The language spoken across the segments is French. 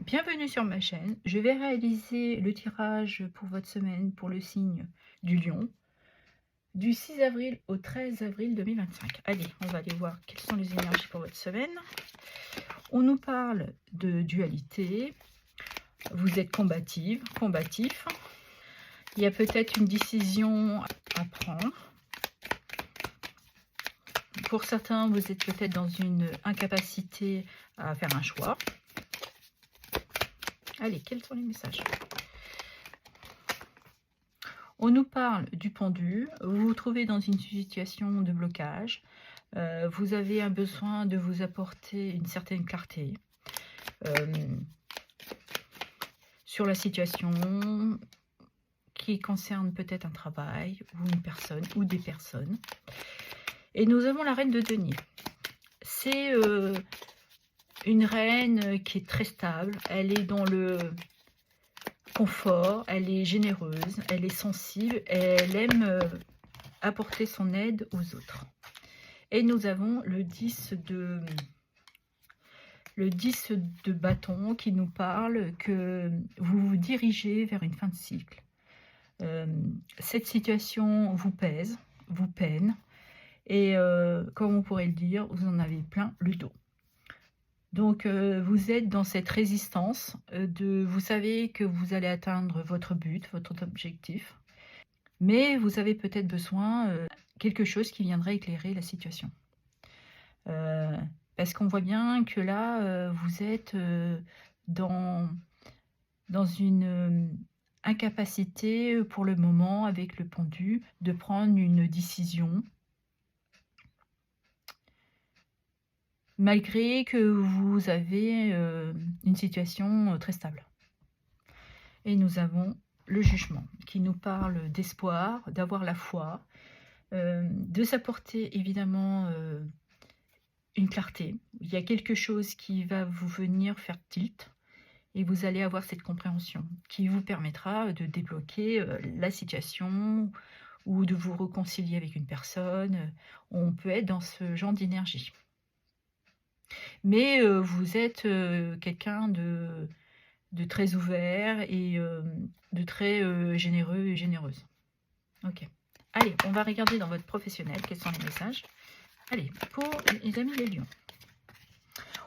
Bienvenue sur ma chaîne. Je vais réaliser le tirage pour votre semaine pour le signe du Lion du 6 avril au 13 avril 2025. Allez, on va aller voir quelles sont les énergies pour votre semaine. On nous parle de dualité. Vous êtes combatif. Il y a peut-être une décision à prendre. Pour certains, vous êtes peut-être dans une incapacité à faire un choix. Allez, quels sont les messages? On nous parle du pendu. Vous vous trouvez dans une situation de blocage. Vous avez un besoin de vous apporter une certaine clarté sur la situation qui concerne peut-être un travail ou une personne ou des personnes. Et nous avons la reine de denier. C'est une reine qui est très stable. Elle est dans le confort, elle est généreuse, elle est sensible, elle aime apporter son aide aux autres. Et nous avons le 10 de bâton qui nous parle que vous vous dirigez vers une fin de cycle. Cette situation vous pèse, vous peine, et comme on pourrait le dire, vous en avez plein le dos. Donc, vous êtes dans cette résistance vous savez que vous allez atteindre votre but, votre objectif, mais vous avez peut-être besoin de quelque chose qui viendrait éclairer la situation. Parce qu'on voit bien que là, vous êtes dans une incapacité pour le moment avec le pendu de prendre une décision. Malgré que vous avez une situation très stable. Et nous avons le jugement qui nous parle d'espoir, d'avoir la foi, de s'apporter évidemment une clarté. Il y a quelque chose qui va vous venir faire tilt et vous allez avoir cette compréhension qui vous permettra de débloquer la situation ou de vous réconcilier avec une personne. On peut être dans ce genre d'énergie. Mais vous êtes quelqu'un de très ouvert et de très généreux et généreuse. Ok. Allez, on va regarder dans votre professionnel quels sont les messages. Allez, pour les amis des lions.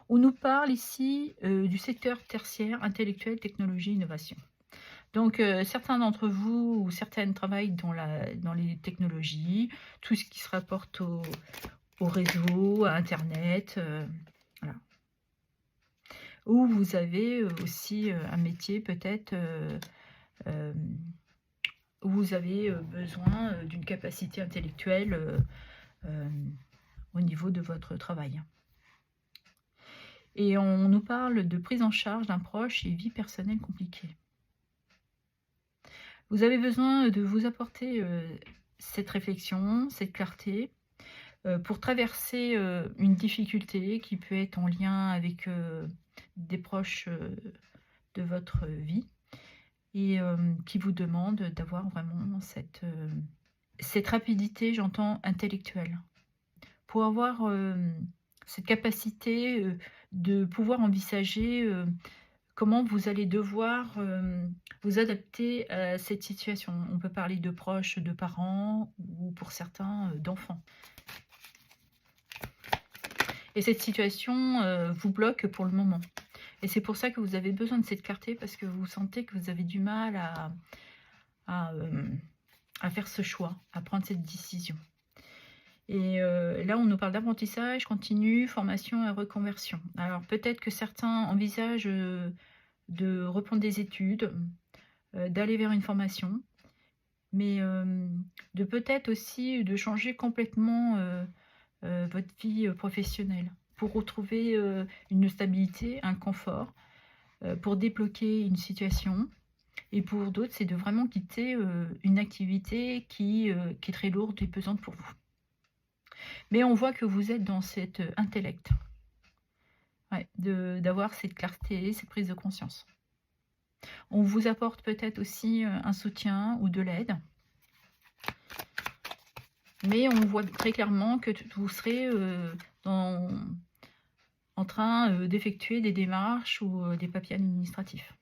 On nous parle ici du secteur tertiaire, intellectuel, technologie, innovation. Donc, certains d'entre vous ou certaines travaillent dans les technologies, tout ce qui se rapporte au réseau, à Internet, voilà. Ou vous avez aussi un métier peut-être où vous avez besoin d'une capacité intellectuelle au niveau de votre travail. Et on nous parle de prise en charge d'un proche et vie personnelle compliquée. Vous avez besoin de vous apporter cette réflexion, cette clarté, pour traverser une difficulté qui peut être en lien avec des proches de votre vie et qui vous demande d'avoir vraiment cette rapidité, j'entends, intellectuelle, pour avoir cette capacité de pouvoir envisager comment vous allez devoir vous adapter à cette situation. On peut parler de proches, de parents ou pour certains d'enfants. Et cette situation vous bloque pour le moment. Et c'est pour ça que vous avez besoin de cette clarté, parce que vous sentez que vous avez du mal à faire ce choix, à prendre cette décision. Et là, on nous parle d'apprentissage continu, formation et reconversion. Alors, peut-être que certains envisagent de reprendre des études, d'aller vers une formation, mais de peut-être aussi de changer complètement votre vie professionnelle pour retrouver une stabilité, un confort, pour débloquer une situation. Et pour d'autres, c'est de vraiment quitter une activité qui est très lourde et pesante pour vous. Mais on voit que vous êtes dans cet intellect, ouais, d'avoir cette clarté, cette prise de conscience. On vous apporte peut-être aussi un soutien ou de l'aide. Mais on voit très clairement que vous serez en en train d'effectuer des démarches ou des papiers administratifs.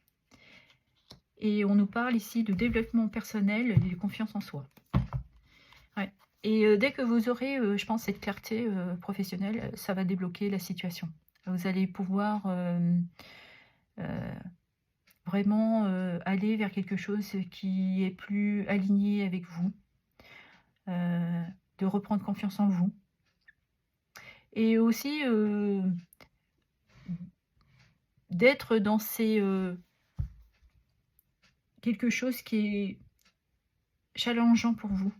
Et on nous parle ici de développement personnel et de confiance en soi. Ouais. Et dès que vous aurez, je pense, cette clarté professionnelle, ça va débloquer la situation. Vous allez pouvoir vraiment aller vers quelque chose qui est plus aligné avec vous, de reprendre confiance en vous. Et aussi d'être dans ces quelque chose qui est challengeant pour vous.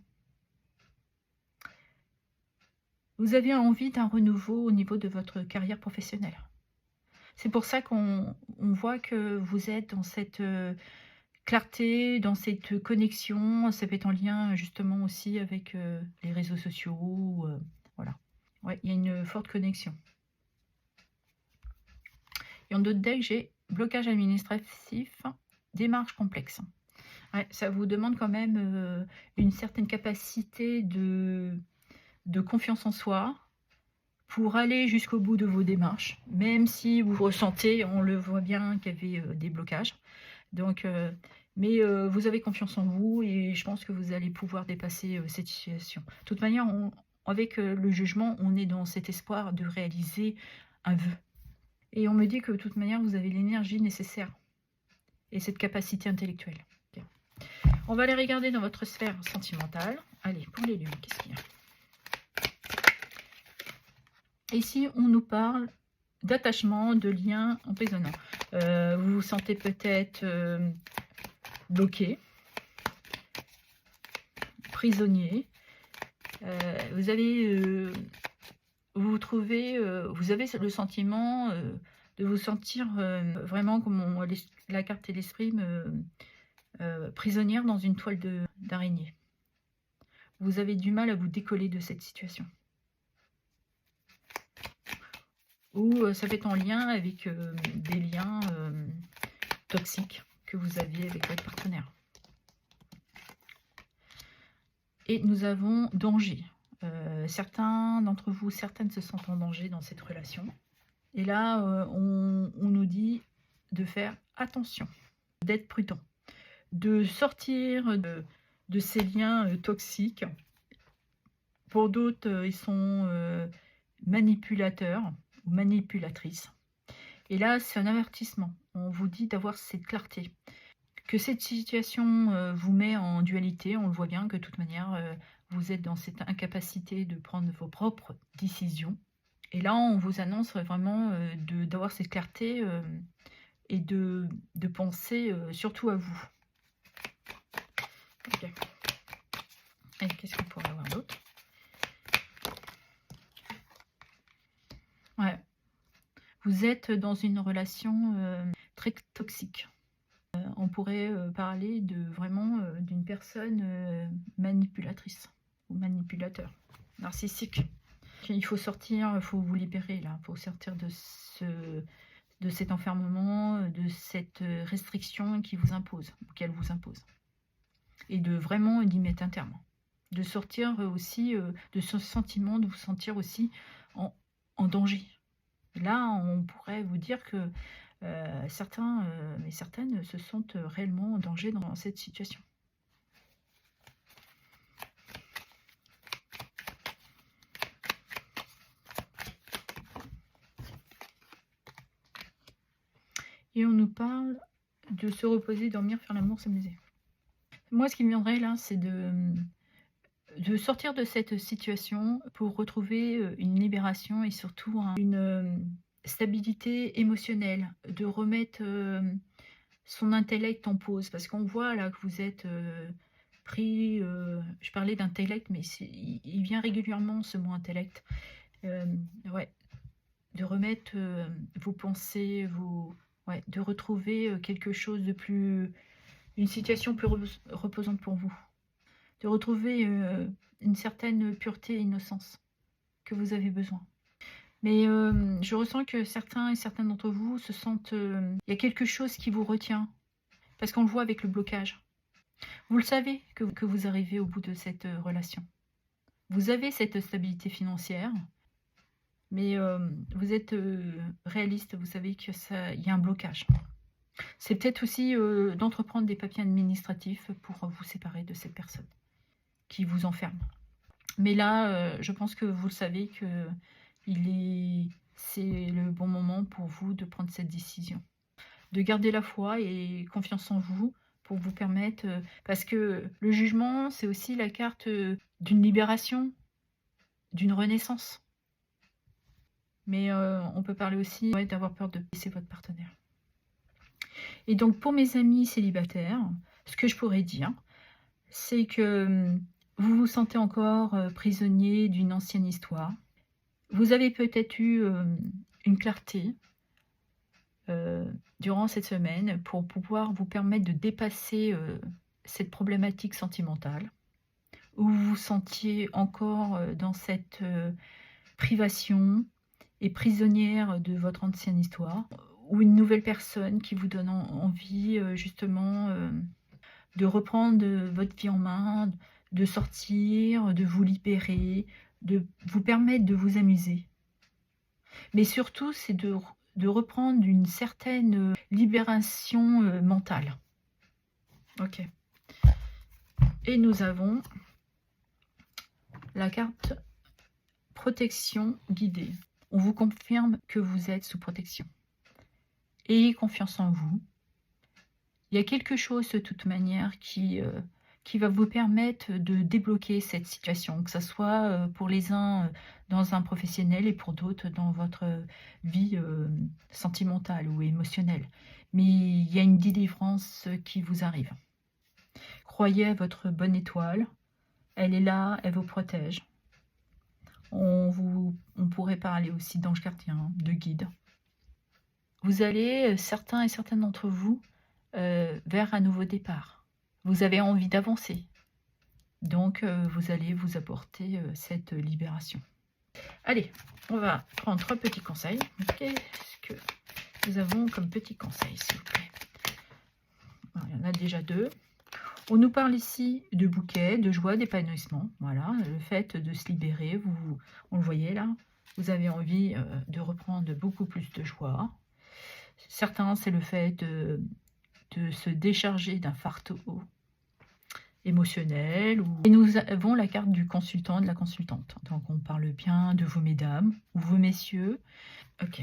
Vous avez envie d'un renouveau au niveau de votre carrière professionnelle. C'est pour ça qu'on voit que vous êtes dans cette clarté, dans cette connexion. Ça peut être en lien justement aussi avec les réseaux sociaux. Voilà. Ouais, il y a une forte connexion. Et en d'autres decks, j'ai blocage administratif, démarche complexe. Ouais, ça vous demande quand même une certaine capacité de confiance en soi pour aller jusqu'au bout de vos démarches, même si vous ressentez, on le voit bien, qu'il y avait des blocages. Donc, mais vous avez confiance en vous et je pense que vous allez pouvoir dépasser cette situation. De toute manière, avec le jugement, on est dans cet espoir de réaliser un vœu. Et on me dit que de toute manière, vous avez l'énergie nécessaire et cette capacité intellectuelle. Okay. On va aller regarder dans votre sphère sentimentale. Allez, pour les lions, qu'est-ce qu'il y a? Ici, on nous parle d'attachement, de liens emprisonnants. Vous vous sentez peut-être bloqué, prisonnier. Vous avez le sentiment de vous sentir vraiment, comme la carte et l'exprime, prisonnière dans une toile d'araignée. Vous avez du mal à vous décoller de cette situation. Ou ça peut être en lien avec des liens toxiques que vous aviez avec votre partenaire. Et nous avons danger. Certains d'entre vous, certaines se sentent en danger dans cette relation. Et là, on nous dit de faire attention, d'être prudent, de sortir de ces liens toxiques. Pour d'autres, ils sont manipulateurs ou manipulatrices. Et là, c'est un avertissement. On vous dit d'avoir cette clarté. Que cette situation vous met en dualité, on le voit bien que de toute manière, vous êtes dans cette incapacité de prendre vos propres décisions. Et là, on vous annonce vraiment d'avoir cette clarté et de penser surtout à vous. Okay. Et qu'est-ce qu'on pourrait avoir d'autre? Ouais. Vous êtes dans une relation très toxique. On pourrait parler vraiment d'une personne manipulatrice ou manipulateur, narcissique. Il faut sortir, il faut vous libérer là, il faut sortir de cet enfermement, de cette restriction qui vous impose, ou qu'elle vous impose. Et de vraiment y mettre un terme. De sortir aussi de ce sentiment de vous sentir aussi en danger. Là, on pourrait vous dire que certains et certaines se sentent réellement en danger dans cette situation. Et on nous parle de se reposer, dormir, faire l'amour, s'amuser. Moi, ce qui me viendrait là, c'est de sortir de cette situation pour retrouver une libération et surtout une stabilité émotionnelle, de remettre son intellect en pause, parce qu'on voit là que vous êtes pris, je parlais d'intellect, mais il vient régulièrement ce mot intellect, ouais, de remettre vos pensées, de retrouver quelque chose de plus, une situation plus reposante pour vous, de retrouver une certaine pureté et innocence que vous avez besoin. Mais je ressens que certains et certaines d'entre vous se sentent... il y a quelque chose qui vous retient. Parce qu'on le voit avec le blocage. Vous le savez que vous arrivez au bout de cette relation. Vous avez cette stabilité financière. Mais vous êtes réaliste, vous savez que ça, il y a un blocage. C'est peut-être aussi d'entreprendre des papiers administratifs pour vous séparer de cette personne qui vous enferme. Mais là, je pense que vous le savez que c'est le bon moment pour vous de prendre cette décision. De garder la foi et confiance en vous pour vous permettre... parce que le jugement, c'est aussi la carte d'une libération, d'une renaissance. Mais on peut parler aussi d'avoir peur de blesser votre partenaire. Et donc, pour mes amis célibataires, ce que je pourrais dire, c'est que vous vous sentez encore prisonnier d'une ancienne histoire. Vous avez peut-être eu une clarté durant cette semaine pour pouvoir vous permettre de dépasser cette problématique sentimentale, où vous vous sentiez encore dans cette privation et prisonnière de votre ancienne histoire, ou une nouvelle personne qui vous donne envie justement de reprendre votre vie en main, de sortir, de vous libérer, de vous permettre de vous amuser. Mais surtout, c'est de reprendre une certaine libération mentale. Ok. Et nous avons la carte protection guidée. On vous confirme que vous êtes sous protection. Ayez confiance en vous. Il y a quelque chose de toute manière qui va vous permettre de débloquer cette situation, que ce soit pour les uns dans un professionnel et pour d'autres dans votre vie sentimentale ou émotionnelle. Mais il y a une délivrance qui vous arrive. Croyez à votre bonne étoile, elle est là, elle vous protège. On pourrait parler aussi d'ange gardien, de guide. Vous allez, certains et certaines d'entre vous, vers un nouveau départ. Vous avez envie d'avancer. Donc, vous allez vous apporter cette libération. Allez, on va prendre 3 petits conseils. Qu'est-ce que nous avons comme petits conseils, s'il vous plaît? Alors, il y en a déjà 2. On nous parle ici de bouquet, de joie, d'épanouissement. Voilà, le fait de se libérer, on le voyait là. Vous avez envie de reprendre beaucoup plus de joie. Certains, c'est le fait de se décharger d'un fardeau émotionnel. Et nous avons la carte du consultant, de la consultante. Donc on parle bien de vous mesdames ou vous messieurs. Ok.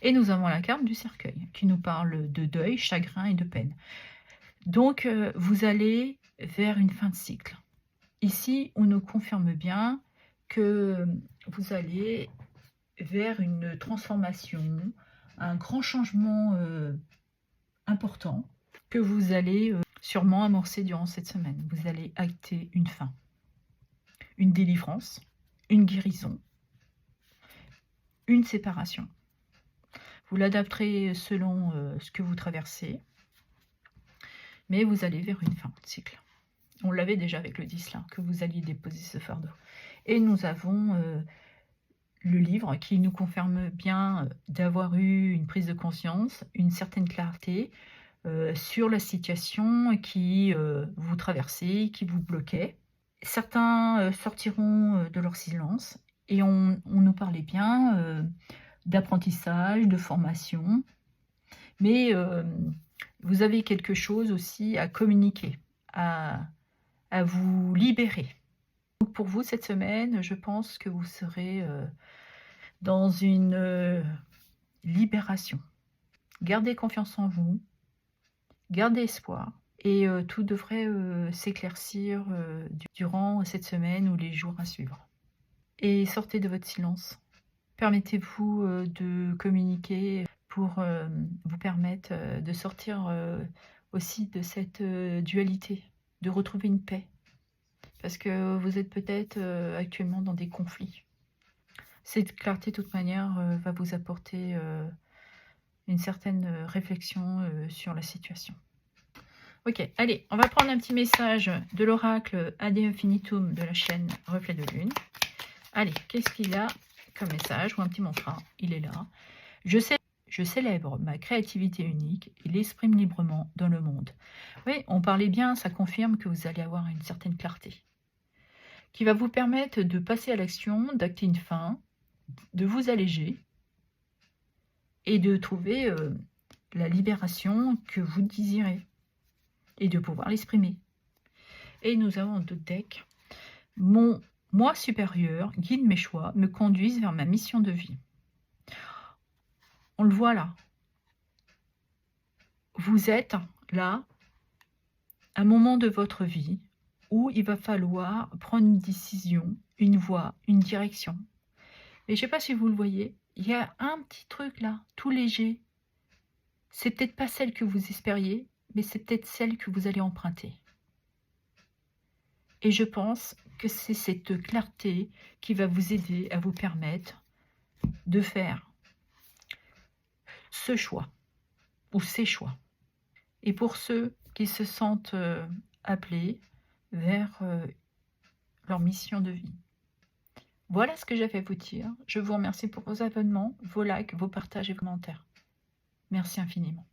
Et nous avons la carte du cercueil qui nous parle de deuil, chagrin et de peine. Donc vous allez vers une fin de cycle. Ici, on nous confirme bien que vous allez vers une transformation, un grand changement important que vous allez sûrement amorcer durant cette semaine. Vous allez acter une fin, une délivrance, une guérison, une séparation. Vous l'adapterez selon ce que vous traversez, mais vous allez vers une fin de cycle. On l'avait déjà avec le 10 là, que vous alliez déposer ce fardeau. Et nous avons le livre qui nous confirme bien d'avoir eu une prise de conscience, une certaine clarté sur la situation qui vous traversait, qui vous bloquait. Certains sortiront de leur silence et on nous parlait bien d'apprentissage, de formation. Mais vous avez quelque chose aussi à communiquer, à vous libérer. Donc pour vous, cette semaine, je pense que vous serez dans une libération. Gardez confiance en vous, gardez espoir, et tout devrait s'éclaircir durant cette semaine ou les jours à suivre. Et sortez de votre silence. Permettez-vous de communiquer pour vous permettre de sortir aussi de cette dualité, de retrouver une paix. Parce que vous êtes peut-être actuellement dans des conflits. Cette clarté, de toute manière, va vous apporter une certaine réflexion sur la situation. Ok, allez, on va prendre un petit message de l'oracle Ad Infinitum de la chaîne Reflet de Lune. Allez, qu'est-ce qu'il a comme message ou un petit mantra? Il est là. Je Je célèbre ma créativité unique et l'exprime librement dans le monde. Oui, on parlait bien, ça confirme que vous allez avoir une certaine clarté qui va vous permettre de passer à l'action, d'acter une fin, de vous alléger et de trouver la libération que vous désirez et de pouvoir l'exprimer. Et nous avons d'autres decks. Mon moi supérieur guide mes choix, me conduisent vers ma mission de vie. On le voit là. Vous êtes là, à un moment de votre vie où il va falloir prendre une décision, une voie, une direction. Et je ne sais pas si vous le voyez, il y a un petit truc là, tout léger. C'est peut-être pas celle que vous espériez, mais c'est peut-être celle que vous allez emprunter. Et je pense que c'est cette clarté qui va vous aider à vous permettre de faire ce choix ou ces choix. Et pour ceux qui se sentent appelés vers leur mission de vie. Voilà ce que j'avais à vous dire. Je vous remercie pour vos abonnements, vos likes, vos partages et vos commentaires. Merci infiniment.